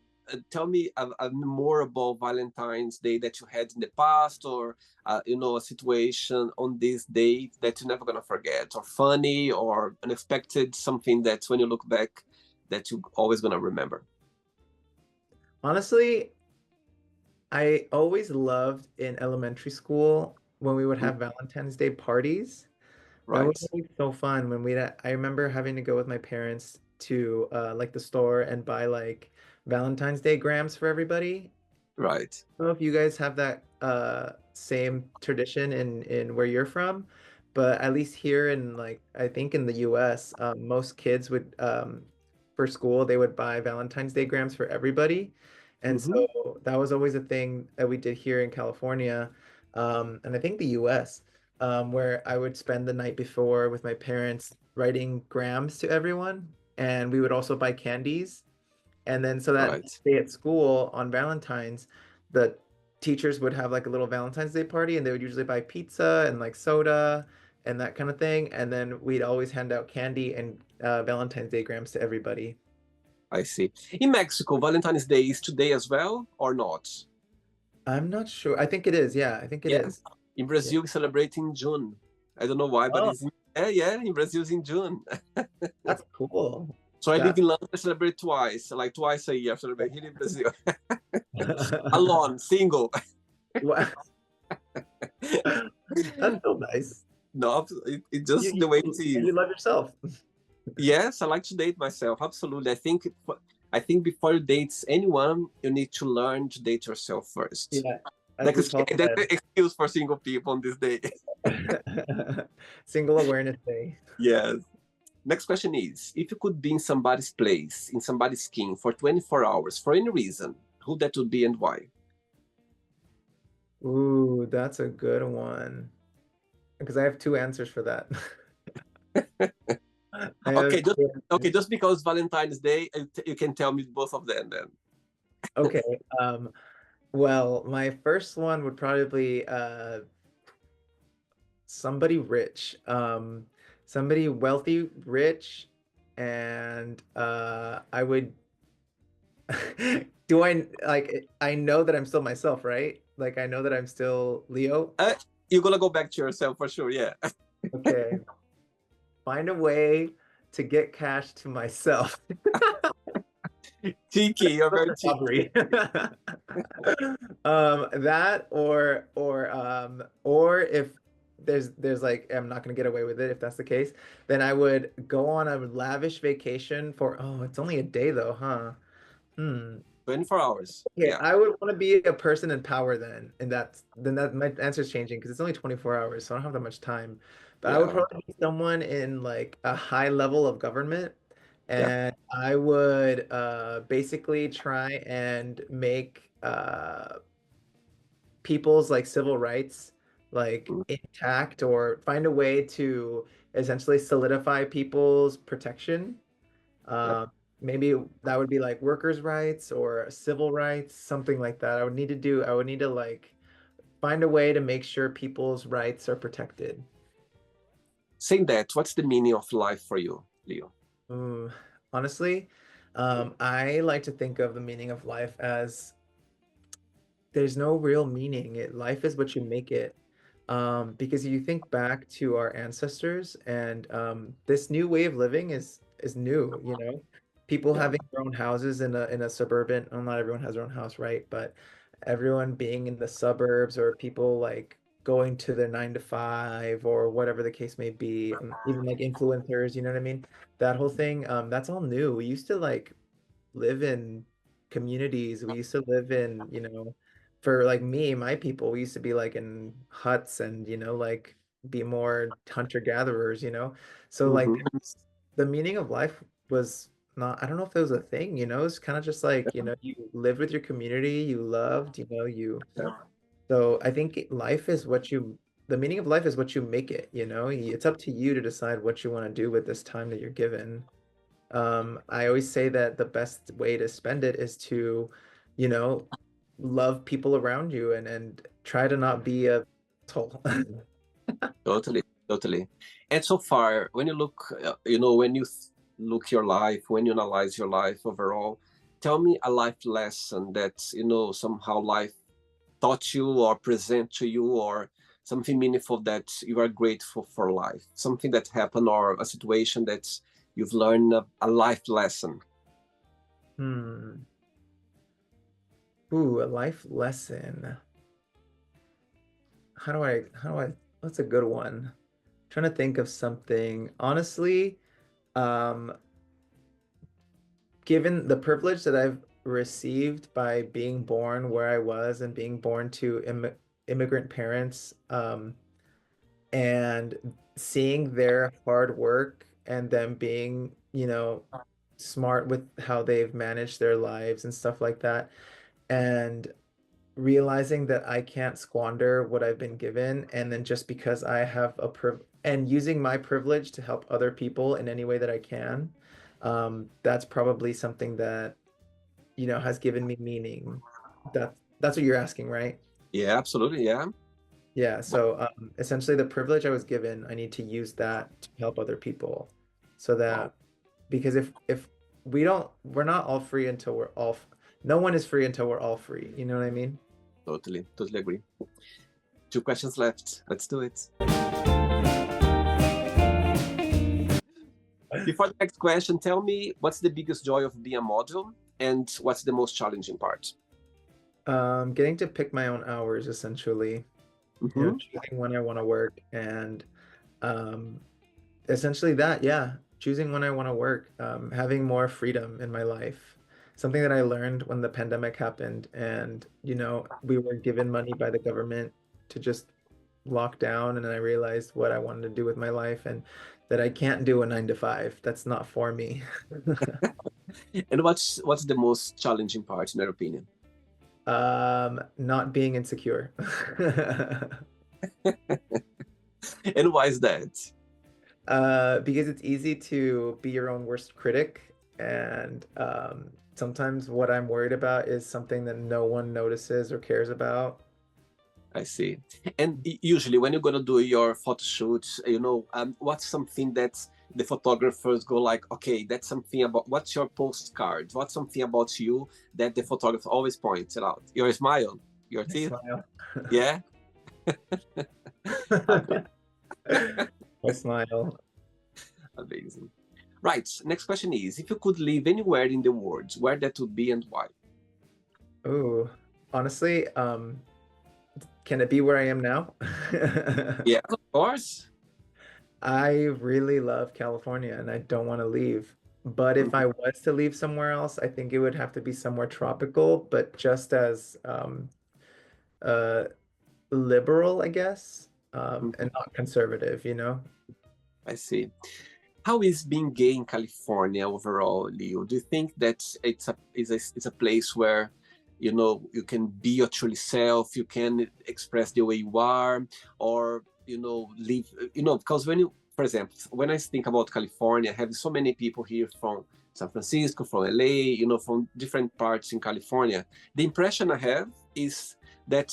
[SPEAKER 1] Tell me more about Valentine's Day that you had in the past, or a situation on this date that you're never gonna forget, or funny, or unexpected, something that when you look back, that you always gonna remember.
[SPEAKER 2] Honestly, I always loved in elementary school when we would
[SPEAKER 1] Mm.
[SPEAKER 2] have Valentine's Day parties. That was
[SPEAKER 1] Right,
[SPEAKER 2] always so fun when I remember having to go with my parents to like the store and buy like Valentine's Day grams for everybody.
[SPEAKER 1] right.
[SPEAKER 2] I don't know if you guys have that same tradition in where you're from, but at least here in like I think in the US, most kids would for school they would buy Valentine's Day grams for everybody. And
[SPEAKER 1] Mm-hmm.
[SPEAKER 2] so that was always a thing that we did here in California, and I think the US, where I would spend the night before with my parents writing grams to everyone, and we would also buy candies. And then so that
[SPEAKER 1] Right.
[SPEAKER 2] day at school on Valentine's, the teachers would have like a little Valentine's Day party and they would usually buy pizza and like soda and that kind of thing. And then we'd always hand out candy and Valentine's Day grams to everybody.
[SPEAKER 1] I see. In Mexico, Valentine's Day is today as well, or not?
[SPEAKER 2] I'm not sure. I think it is. Yeah, I think it
[SPEAKER 1] Yeah.
[SPEAKER 2] is.
[SPEAKER 1] In
[SPEAKER 2] Yeah.
[SPEAKER 1] Brazil, we celebrate in June. I don't know why, but
[SPEAKER 2] Oh,
[SPEAKER 1] yeah. In Brazil, it's in June.
[SPEAKER 2] that's cool.
[SPEAKER 1] So I live
[SPEAKER 2] That's
[SPEAKER 1] in London. I celebrate twice, like twice a year. I celebrate here in Brazil, alone, single.
[SPEAKER 2] Wow. That's so nice.
[SPEAKER 1] No, it's
[SPEAKER 2] You,
[SPEAKER 1] just the way it
[SPEAKER 2] and
[SPEAKER 1] is.
[SPEAKER 2] you love yourself.
[SPEAKER 1] Yes, I like to date myself. Absolutely. I think before you date anyone, you need to learn to date yourself first.
[SPEAKER 2] Yeah, as
[SPEAKER 1] That's
[SPEAKER 2] RuPaul
[SPEAKER 1] that's
[SPEAKER 2] said.
[SPEAKER 1] the excuse for single people on this day.
[SPEAKER 2] Single Awareness Day.
[SPEAKER 1] Yes. Next question is: if you could be in somebody's place, in somebody's skin for 24 hours for any reason, who that would be and why?
[SPEAKER 2] Ooh, that's a good one. Because I have two answers for that. I have
[SPEAKER 1] Okay, just
[SPEAKER 2] two
[SPEAKER 1] okay,
[SPEAKER 2] answers.
[SPEAKER 1] just because Valentine's Day, you can tell me both of them then.
[SPEAKER 2] Okay. Well, my first one would probably somebody rich. somebody wealthy, rich, and I would do I like I know that I'm still myself, right? Like I know that I'm still Leo.
[SPEAKER 1] Uh, you're gonna go back to yourself for sure. Yeah.
[SPEAKER 2] Okay, find a way to get cash to myself.
[SPEAKER 1] Cheeky. You're very cheeky.
[SPEAKER 2] Robbery. That or if there's like I'm not gonna get away with it if that's the case, then I would go on a lavish vacation for it's only a day though, huh? Hmm.
[SPEAKER 1] 24 hours.
[SPEAKER 2] Okay,
[SPEAKER 1] Yeah.
[SPEAKER 2] I would want to be a person in power then, and that my answer's changing because it's only 24 hours, so I don't have that much time. But I would
[SPEAKER 1] Yeah.
[SPEAKER 2] probably be someone in like a high level of government,
[SPEAKER 1] Yeah.
[SPEAKER 2] and I would basically try and make people's like civil rights like
[SPEAKER 1] Mm,
[SPEAKER 2] intact or find a way to essentially solidify people's protection.
[SPEAKER 1] yep.
[SPEAKER 2] Maybe that would be like workers' rights or civil rights, something like that. I would need to like find a way to make sure people's rights are protected.
[SPEAKER 1] Saying that, what's the meaning of life for you, Leo?
[SPEAKER 2] Mm, honestly, I like to think of the meaning of life as there's no real meaning. Life is what you make it. Because you think back to our ancestors, and this new way of living is new, you know. People
[SPEAKER 1] Yeah.
[SPEAKER 2] having their own houses in a suburban, well, not everyone has their own house, right? But everyone being in the suburbs, or people like going to their 9 to 5 or whatever the case may be, even like influencers, you know what I mean? That whole thing, that's all new. We used to like live in communities. We used to live in, for like me, my people, we used to be like in huts and, like be more hunter-gatherers, you know? So like
[SPEAKER 1] Hmm.
[SPEAKER 2] the meaning of life was not, I don't know if there was a thing, it's kind of just like, you lived with your community, you loved,
[SPEAKER 1] Yeah.
[SPEAKER 2] so I think life is the meaning of life is what you make it, It's up to you to decide what you want to do with this time that you're given. I always say that the best way to spend it is to, you know, love people around you and try to not be a asshole.
[SPEAKER 1] Totally, totally. And so far, when you look, when you look your life, when you analyze your life overall, tell me a life lesson that, somehow life taught you or present to you, or something meaningful that you are grateful for life, something that happened, or a situation that you've learned a life lesson.
[SPEAKER 2] Hmm. Ooh, a life lesson. That's a good one. Trying to think of something. Honestly, um, given the privilege that I've received by being born where I was and being born to immigrant parents, and seeing their hard work and them being, smart with how they've managed their lives and stuff like that, and realizing that I can't squander what I've been given, and then just because I have and using my privilege to help other people in any way that I can, that's probably something that, has given me meaning. That's what you're asking, right?
[SPEAKER 1] Yeah, absolutely. Yeah.
[SPEAKER 2] Yeah, so essentially the privilege I was given, I need to use that to help other people. So
[SPEAKER 1] Wow.
[SPEAKER 2] that because if we're not all free until no one is free until we're all free. You know what I mean?
[SPEAKER 1] Totally, totally agree. Two questions left. Let's do it. Before the next question, tell me what's the biggest joy of being a model and what's the most challenging part?
[SPEAKER 2] Getting to pick my own hours essentially,
[SPEAKER 1] Hmm.
[SPEAKER 2] choosing when I want to work and um essentially that, yeah, choosing when I want to work, having more freedom in my life. Something that I learned when the pandemic happened and, we were given money by the government to just lock down, and then I realized what I wanted to do with my life and that I can't do a 9 to 5. That's not for me.
[SPEAKER 1] And what's the most challenging part in your opinion?
[SPEAKER 2] Not being insecure.
[SPEAKER 1] And why is that?
[SPEAKER 2] Because it's easy to be your own worst critic, and sometimes what I'm worried about is something that no one notices or cares about.
[SPEAKER 1] I see. And usually, when you're gonna do your photo shoots, what's something that the photographers go like, okay, that's something about what's your postcard? What's something about you that the photographer always points it out? Your smile, your
[SPEAKER 2] I
[SPEAKER 1] teeth,
[SPEAKER 2] smile.
[SPEAKER 1] yeah. Amazing.
[SPEAKER 2] I smile.
[SPEAKER 1] Amazing. Right. Next question is: if you could live anywhere in the world, where that would be and why?
[SPEAKER 2] Ooh, honestly, can it be where I am now?
[SPEAKER 1] Yeah, of course.
[SPEAKER 2] I really love California and I don't want to leave. But if
[SPEAKER 1] Mhm,
[SPEAKER 2] I was to leave somewhere else, I think it would have to be somewhere tropical, but just as uh liberal, I guess,
[SPEAKER 1] mhm.
[SPEAKER 2] and not conservative, you know?
[SPEAKER 1] I see. How is being gay in California overall, Leo? Do you think that it's a place where you can be your truly self, you can express the way you are, or live because for example, when I think about California, I have so many people here from San Francisco, from LA, from different parts in California. The impression I have is that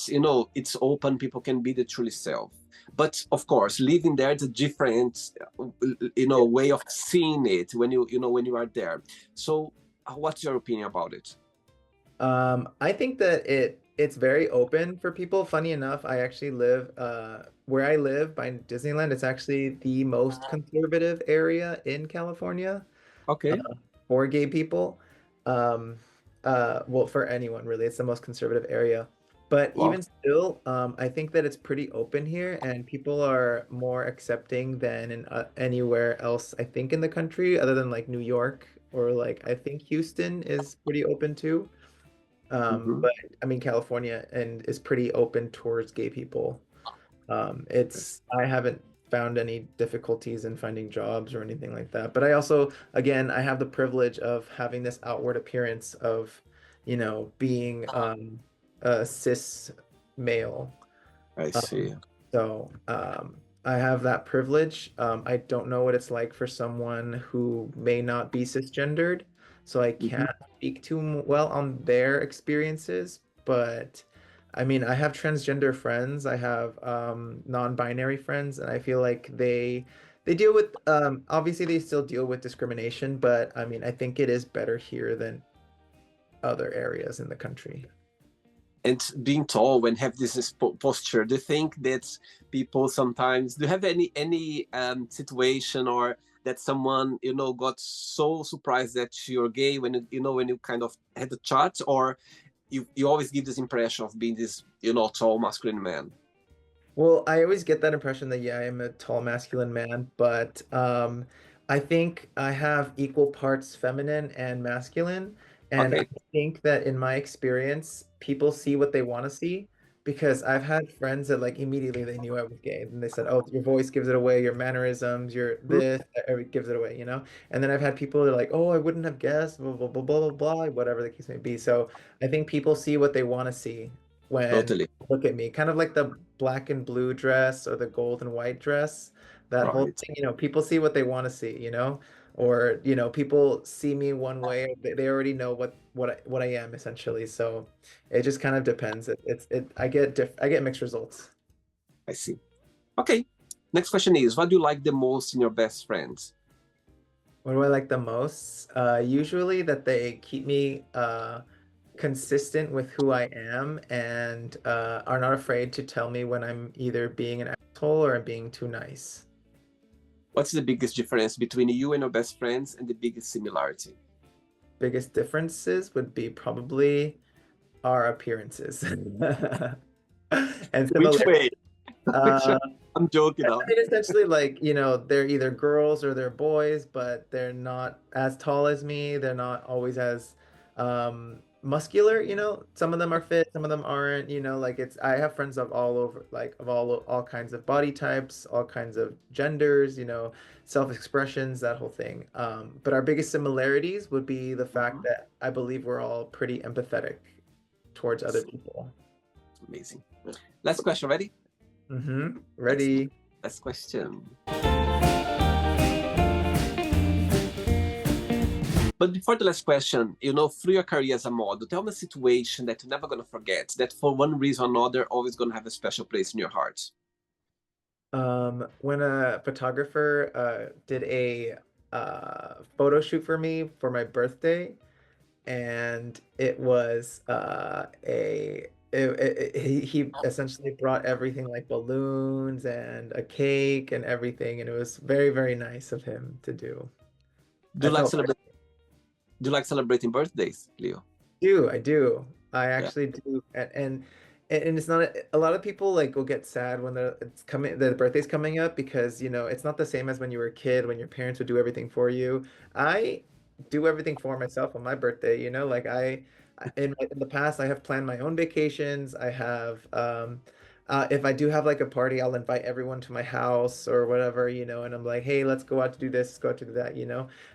[SPEAKER 1] it's open, people can be the truly self. But of course, living there is a different way of seeing it when when you are there. So what's your opinion about it?
[SPEAKER 2] I think that it's very open for people. Funny enough, I actually live where I live by Disneyland. It's actually the most conservative area in California uh,
[SPEAKER 1] Okay.
[SPEAKER 2] for gay people. Um, well, for anyone really, it's the most conservative area. But
[SPEAKER 1] Wow.
[SPEAKER 2] even still, I think that it's pretty open here, and people are more accepting than in anywhere else. I think in the country, other than like New York or like I think Houston is pretty open too.
[SPEAKER 1] Hmm.
[SPEAKER 2] But I mean, California and is pretty open towards gay people.
[SPEAKER 1] Yes.
[SPEAKER 2] I haven't found any difficulties in finding jobs or anything like that. But I also, again, I have the privilege of having this outward appearance of, being a cis male.
[SPEAKER 1] I
[SPEAKER 2] Um,
[SPEAKER 1] see.
[SPEAKER 2] I have that privilege. I don't know what it's like for someone who may not be cisgendered, so I
[SPEAKER 1] Hmm.
[SPEAKER 2] can't speak too well on their experiences. But I mean, I have transgender friends, I have non-binary friends, and I feel like they deal with obviously they still deal with discrimination, but I mean, I think it is better here than other areas in the country.
[SPEAKER 1] And being tall when have this posture, do you think that people sometimes do you have any situation or that someone got so surprised that you're gay when when you kind of had the chat, or you always give this impression of being this tall masculine man?
[SPEAKER 2] Well, I always get that impression that yeah, I am a tall masculine man, but I think I have equal parts feminine and masculine, and I
[SPEAKER 1] Okay.
[SPEAKER 2] think that in my experience, people see what they want to see because I've had friends that like immediately they knew I was gay, and they said, "Oh, your voice gives it away, your mannerisms, your
[SPEAKER 1] Mhm.
[SPEAKER 2] this, it gives it away," you know? And then I've had people that are like, "Oh, I wouldn't have guessed, blah blah blah blah blah, blah," whatever the case may be. So I think people see what they want to see when
[SPEAKER 1] Totally.
[SPEAKER 2] look at me, kind of like the black and blue dress or the gold and white dress. That whole
[SPEAKER 1] Right.
[SPEAKER 2] thing, people see what they want to see, or people see me one way. They already know what I am essentially. So it just kind of depends. I get mixed results.
[SPEAKER 1] I see. Okay. Next question is, what do you like the most in your best friends?
[SPEAKER 2] What do I like the most? Usually that they keep me consistent with who I am and are not afraid to tell me when I'm either being an asshole or I'm being too nice.
[SPEAKER 1] What's the biggest difference between you and your best friends, and the biggest similarity?
[SPEAKER 2] Biggest differences would be probably our appearances and
[SPEAKER 1] Which
[SPEAKER 2] similar.
[SPEAKER 1] way? Which way?
[SPEAKER 2] Uh,
[SPEAKER 1] I'm joking
[SPEAKER 2] I
[SPEAKER 1] now.
[SPEAKER 2] mean, essentially, like, they're either girls or they're boys, but they're not as tall as me. They're not always as muscular, Some of them are fit, some of them aren't, like I have friends of all over, like of all kinds of body types, all kinds of genders, self-expressions, that whole thing. But our biggest similarities would be the fact
[SPEAKER 1] Mhm.
[SPEAKER 2] that I believe we're all pretty empathetic towards other
[SPEAKER 1] It's
[SPEAKER 2] people.
[SPEAKER 1] amazing. Last question, ready? Let's
[SPEAKER 2] Ready?
[SPEAKER 1] last question. But before the last question, through your career as a model, tell me a situation that you're never going to forget, that for one reason or another, always going to have a special place in your heart.
[SPEAKER 2] When a photographer did a photo shoot for me for my birthday, and it was he essentially brought everything like balloons and a cake and everything, and it was very, very nice of him to do.
[SPEAKER 1] Do
[SPEAKER 2] I
[SPEAKER 1] you like
[SPEAKER 2] felt
[SPEAKER 1] celebrate? Do you like celebrating birthdays, Leo?
[SPEAKER 2] I do. I
[SPEAKER 1] Yeah,
[SPEAKER 2] actually do. And it's not a lot of people like will get sad when the birthday's coming up because, it's not the same as when you were a kid when your parents would do everything for you. I do everything for myself on my birthday, like in the past I have planned my own vacations. I have if I do have like a party, I'll invite everyone to my house or whatever, and I'm like, "Hey, let's go out to do this, let's go out to do that."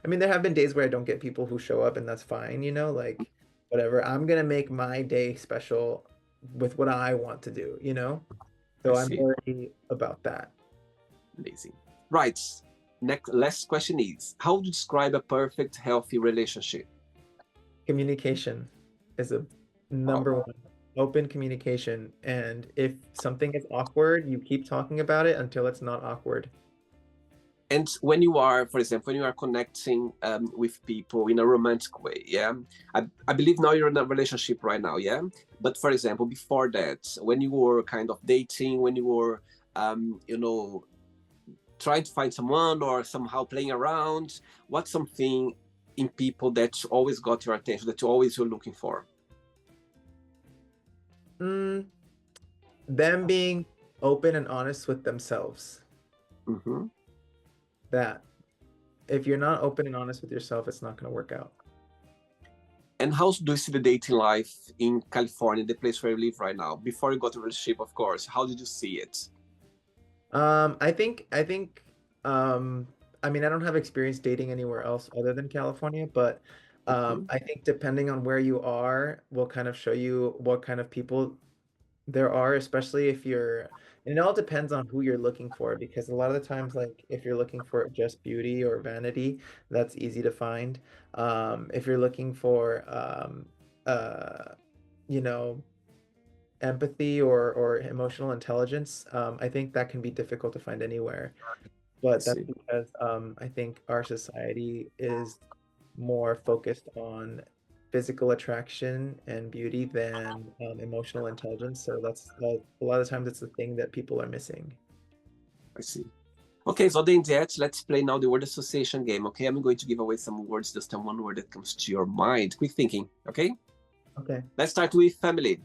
[SPEAKER 2] I mean, there have been days where I don't get people who show up, and that's fine, like whatever. I'm gonna make my day special with what I want to do.
[SPEAKER 1] I
[SPEAKER 2] So I'm
[SPEAKER 1] see.
[SPEAKER 2] worried about that.
[SPEAKER 1] Amazing. Right. Next, last question is: how would you describe a perfect, healthy relationship?
[SPEAKER 2] Communication is a
[SPEAKER 1] Wow.
[SPEAKER 2] number one. Open communication. And if something is awkward, you keep talking about it until it's not awkward.
[SPEAKER 1] And when you are, for example, when you are connecting with people in a romantic way, yeah, I believe now you're in a relationship right now, yeah. But for example, before that, when you were kind of dating, when you were, trying to find someone or somehow playing around, what's something in people that always got your attention, that you always were looking for?
[SPEAKER 2] Mm, them being open and honest with themselves.
[SPEAKER 1] Mm-hmm.
[SPEAKER 2] That if you're not open and honest with yourself, it's not going to work out.
[SPEAKER 1] And how do you see the dating life in California, the place where you live right now? Before you got a relationship, of course, how did you see it?
[SPEAKER 2] I think, um, I mean, I don't have experience dating anywhere else other than California, but
[SPEAKER 1] Mm-hmm.
[SPEAKER 2] I think depending on where you are will kind of show you what kind of people there are, especially if and it all depends on who you're looking for, because a lot of the times, like if you're looking for just beauty or vanity, that's easy to find. If you're looking for, uh, you know, empathy or emotional intelligence, I think that can be difficult to find anywhere.
[SPEAKER 1] I
[SPEAKER 2] But that's
[SPEAKER 1] see.
[SPEAKER 2] because I think our society is more focused on physical attraction and beauty than emotional intelligence. So that's a lot of times it's the thing that people are missing.
[SPEAKER 1] I see. Okay, so then that, let's play now the word association game. Okay, I'm going to give away some words, just one word that comes to your mind. Quick thinking. Okay,
[SPEAKER 2] Okay,
[SPEAKER 1] let's start with family.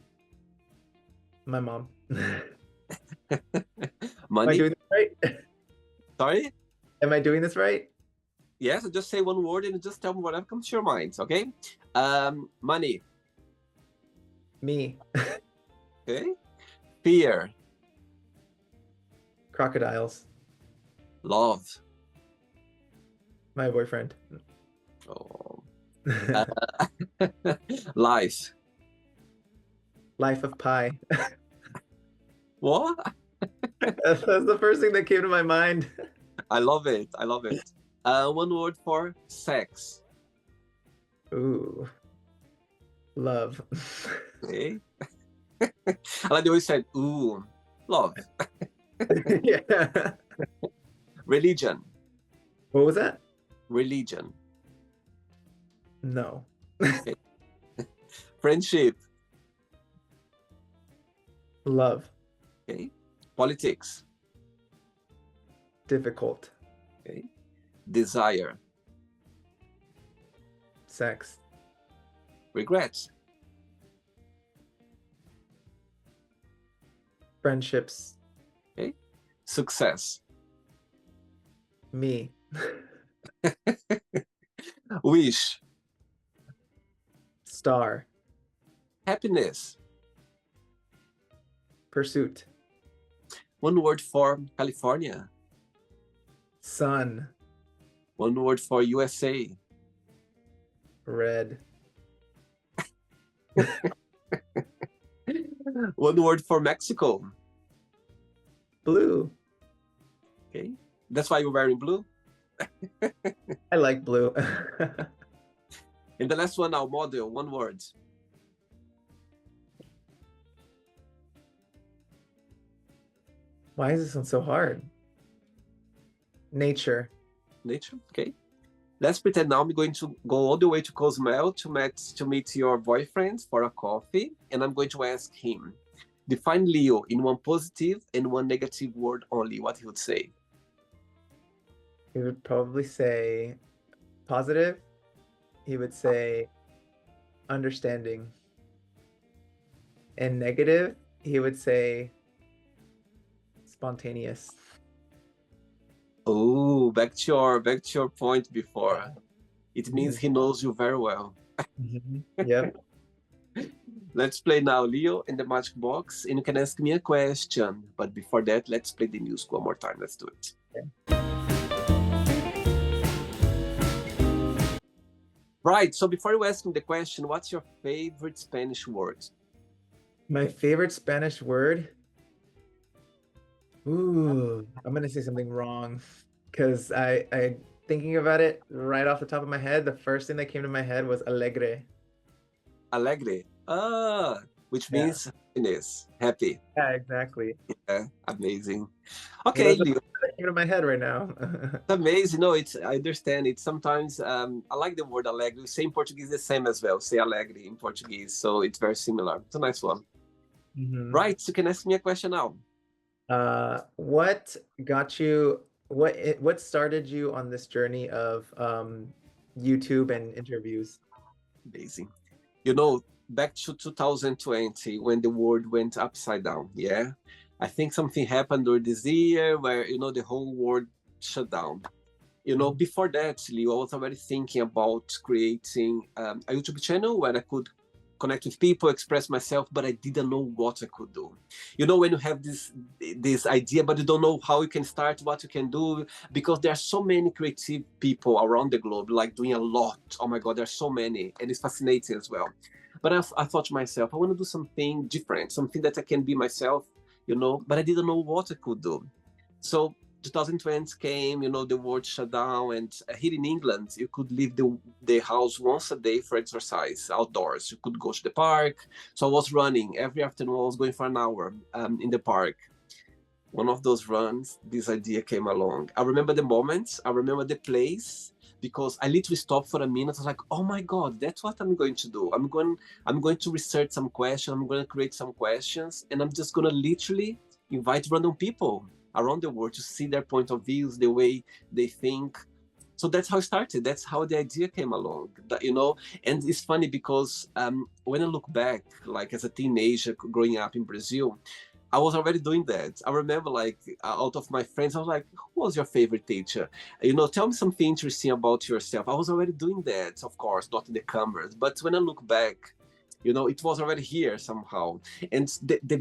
[SPEAKER 2] my mom. Am I
[SPEAKER 1] Money.
[SPEAKER 2] doing this right?
[SPEAKER 1] Sorry.
[SPEAKER 2] Am I doing this right?
[SPEAKER 1] Yes, so just say one word and just tell me whatever comes to your mind. Okay. Money.
[SPEAKER 2] Me.
[SPEAKER 1] Okay. Fear.
[SPEAKER 2] Crocodiles.
[SPEAKER 1] Love.
[SPEAKER 2] My boyfriend.
[SPEAKER 1] Oh. Uh, life.
[SPEAKER 2] Life of Pi.
[SPEAKER 1] What?
[SPEAKER 2] That's the first thing that came to my mind.
[SPEAKER 1] I love it. I love it. One word for sex.
[SPEAKER 2] Ooh, love.
[SPEAKER 1] Okay. I like the way you said, ooh, love.
[SPEAKER 2] Yeah.
[SPEAKER 1] Religion.
[SPEAKER 2] What was that?
[SPEAKER 1] Religion.
[SPEAKER 2] No.
[SPEAKER 1] Okay. Friendship.
[SPEAKER 2] Love.
[SPEAKER 1] Okay. Politics.
[SPEAKER 2] Difficult.
[SPEAKER 1] Okay. Desire.
[SPEAKER 2] Sex.
[SPEAKER 1] Regrets.
[SPEAKER 2] Friendships.
[SPEAKER 1] Okay. Success.
[SPEAKER 2] Me.
[SPEAKER 1] Wish.
[SPEAKER 2] Star.
[SPEAKER 1] Happiness.
[SPEAKER 2] Pursuit.
[SPEAKER 1] One word for California.
[SPEAKER 2] Sun.
[SPEAKER 1] One word for USA.
[SPEAKER 2] Red.
[SPEAKER 1] One word for Mexico.
[SPEAKER 2] Blue.
[SPEAKER 1] Okay. That's why you're wearing blue.
[SPEAKER 2] I like blue.
[SPEAKER 1] And the last one now, model, one word.
[SPEAKER 2] Why is this one so hard? Nature.
[SPEAKER 1] Nature, okay. Let's pretend now I'm going to go all the way to Cozumel to meet your boyfriend for a coffee, and I'm going to ask him, define Leo in one positive and one negative word only, what he would say.
[SPEAKER 2] He would probably say positive. He would say understanding. And negative, he would say spontaneous.
[SPEAKER 1] Oh, back to your point before.
[SPEAKER 2] Yeah.
[SPEAKER 1] It means
[SPEAKER 2] Mhm.
[SPEAKER 1] he knows you very well.
[SPEAKER 2] Yep.
[SPEAKER 1] Let's play now, Leo, in the magic box, and you can ask me a question. But before that, let's play the music one more time. Let's do it. Right. So before you asking the question, what's your favorite Spanish word?
[SPEAKER 2] My favorite Spanish word. Ooh, I'm gonna say something wrong because I thinking about it right off the top of my head, the first thing that came to my head was alegre.
[SPEAKER 1] Alegre. Ah, which
[SPEAKER 2] Yeah.
[SPEAKER 1] means happiness, happy.
[SPEAKER 2] Yeah, exactly.
[SPEAKER 1] Yeah, amazing.
[SPEAKER 2] Yeah,
[SPEAKER 1] Okay,
[SPEAKER 2] that's the
[SPEAKER 1] Leo.
[SPEAKER 2] first thing that came to my head right now.
[SPEAKER 1] It's amazing. No, it's I understand it. Sometimes I like the word alegre. We say in Portuguese the same as well. Say alegre in Portuguese, so it's very similar. It's a nice one.
[SPEAKER 2] Mhm.
[SPEAKER 1] Right. So you can ask me a question now.
[SPEAKER 2] What got you, what started you on this journey of YouTube and interviews?
[SPEAKER 1] Amazing. You know, back to 2020 when the world went upside down. Yeah, I think something happened during this year where the whole world shut down.
[SPEAKER 2] Mhm.
[SPEAKER 1] Before that, Leo, I was already thinking about creating a YouTube channel where I could connect with people, express myself, but I didn't know what I could do. When you have this idea, but you don't know how you can start, what you can do, because there are so many creative people around the globe, like doing a lot. Oh my God, there are so many, and it's fascinating as well. But I thought to myself, I want to do something different, something that I can be myself, but I didn't know what I could do. So 2020 came, the world shut down, and here in England, you could leave the house once a day for exercise outdoors. You could go to the park. So I was running every afternoon. I was going for an hour in the park. One of those runs, this idea came along. I remember the moment. I remember the place because I literally stopped for a minute. I was like, "Oh my God, that's what I'm going to do. I'm going to research some questions. I'm going to create some questions, and I'm just going to literally invite random people around the world to see their point of views, the way they think." So that's how it started. That's how the idea came along. And it's funny because when I look back, like as a teenager growing up in Brazil, I was already doing that. I remember, like, out of my friends, I was like, "Who was your favorite teacher? Tell me something interesting about yourself." I was already doing that, of course, not in the cameras. But when I look back, it was already here somehow. And the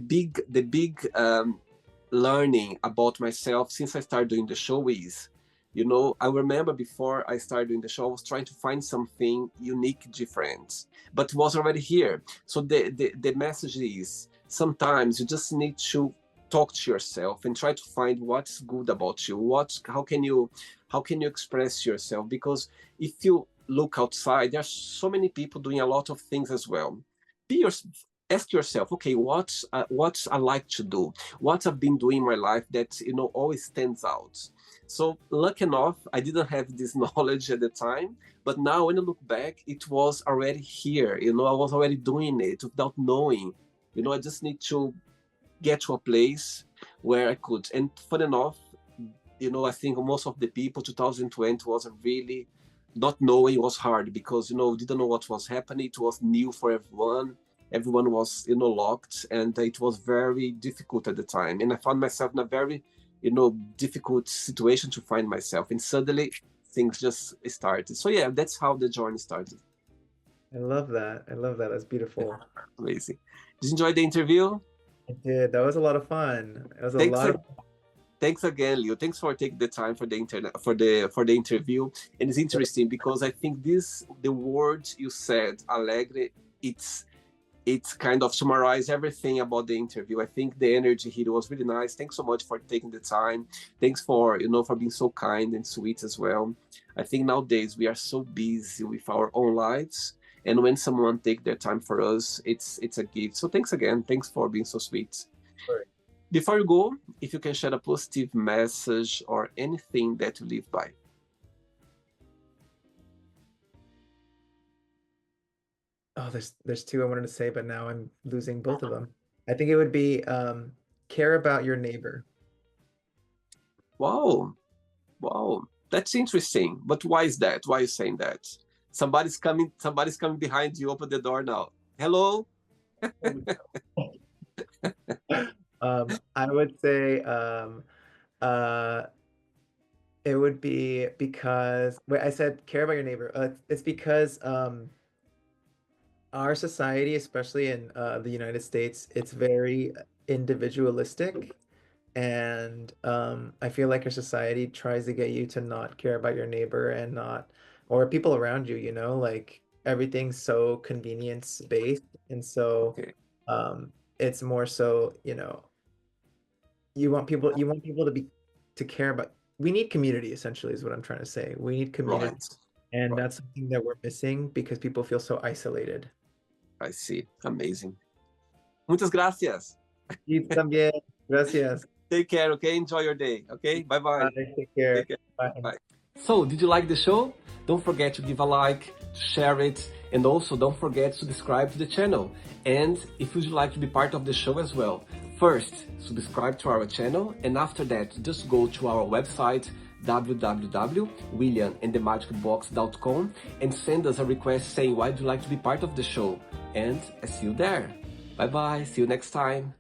[SPEAKER 1] big learning about myself since I started doing the show is, I remember before I started doing the show, I was trying to find something unique, different, but it was already here. So the message is sometimes you just need to talk to yourself and try to find what's good about you. How can you express yourself? Because if you look outside, there's so many people doing a lot of things as well. Be your, Ask yourself, okay, what I like to do, what I've been doing in my life that always stands out. So lucky enough, I didn't have this knowledge at the time, but now when I look back, it was already here. I was already doing it without knowing. I just need to get to a place where I could. And fun enough, I think most of the people, 2020 was a really not knowing was hard because didn't know what was happening. It was new for everyone. Everyone was locked, and it was very difficult at the time. And I found myself in a very difficult situation to find myself. And suddenly things just started. So yeah, that's how the journey started.
[SPEAKER 2] I love that. I love that. That's beautiful.
[SPEAKER 1] Amazing. Did you enjoy the interview?
[SPEAKER 2] I did. That was a lot of fun. It was a
[SPEAKER 1] Thanks
[SPEAKER 2] lot of
[SPEAKER 1] Thanks again, Leo. Thanks for taking the time for the internet for the interview. And it's interesting because I think the word you said, alegre, it's it's kind of summarize everything about the interview. I think the energy here was really nice. Thanks so much for taking the time. Thanks for, for being so kind and sweet as well. I think nowadays we are so busy with our own lives, and when someone take their time for us, it's a gift. So thanks again. Thanks for being so sweet.
[SPEAKER 2] Right.
[SPEAKER 1] Before you go, if you can share a positive message or anything that you live by.
[SPEAKER 2] Oh, there's two I wanted to say, but now I'm losing both of them. I think it would be care about your neighbor.
[SPEAKER 1] Wow, wow, that's interesting. But why is that? Why are you saying that? Somebody's coming behind you. Open the door now. Hello?
[SPEAKER 2] I would say uh it would be because wait, I said care about your neighbor. It's because our society, especially in the United States, it's very individualistic. And I feel like our society tries to get you to not care about your neighbor and not, or people around you, like everything's so convenience based. And so
[SPEAKER 1] Okay,
[SPEAKER 2] it's more so, you want people to care about, we need community essentially is what I'm trying to say. We need community.
[SPEAKER 1] right,
[SPEAKER 2] And
[SPEAKER 1] right.
[SPEAKER 2] that's something that we're missing because people feel so isolated.
[SPEAKER 1] I see. Amazing. Muchas gracias.
[SPEAKER 2] Y también, gracias.
[SPEAKER 1] Take care, okay? Enjoy your day, okay? Bye
[SPEAKER 2] Bye,
[SPEAKER 1] bye.
[SPEAKER 2] take care.
[SPEAKER 1] Take care.
[SPEAKER 2] Bye.
[SPEAKER 1] Bye. So, did you like the show? Don't forget to give a like, to share it, and also don't forget to subscribe to the channel. And if you'd like to be part of the show as well, first, subscribe to our channel, and after that, just go to our website, www.williamandthemagicbox.com, and send us a request saying why would you like to be part of the show. And I see you there. Bye bye, see you next time.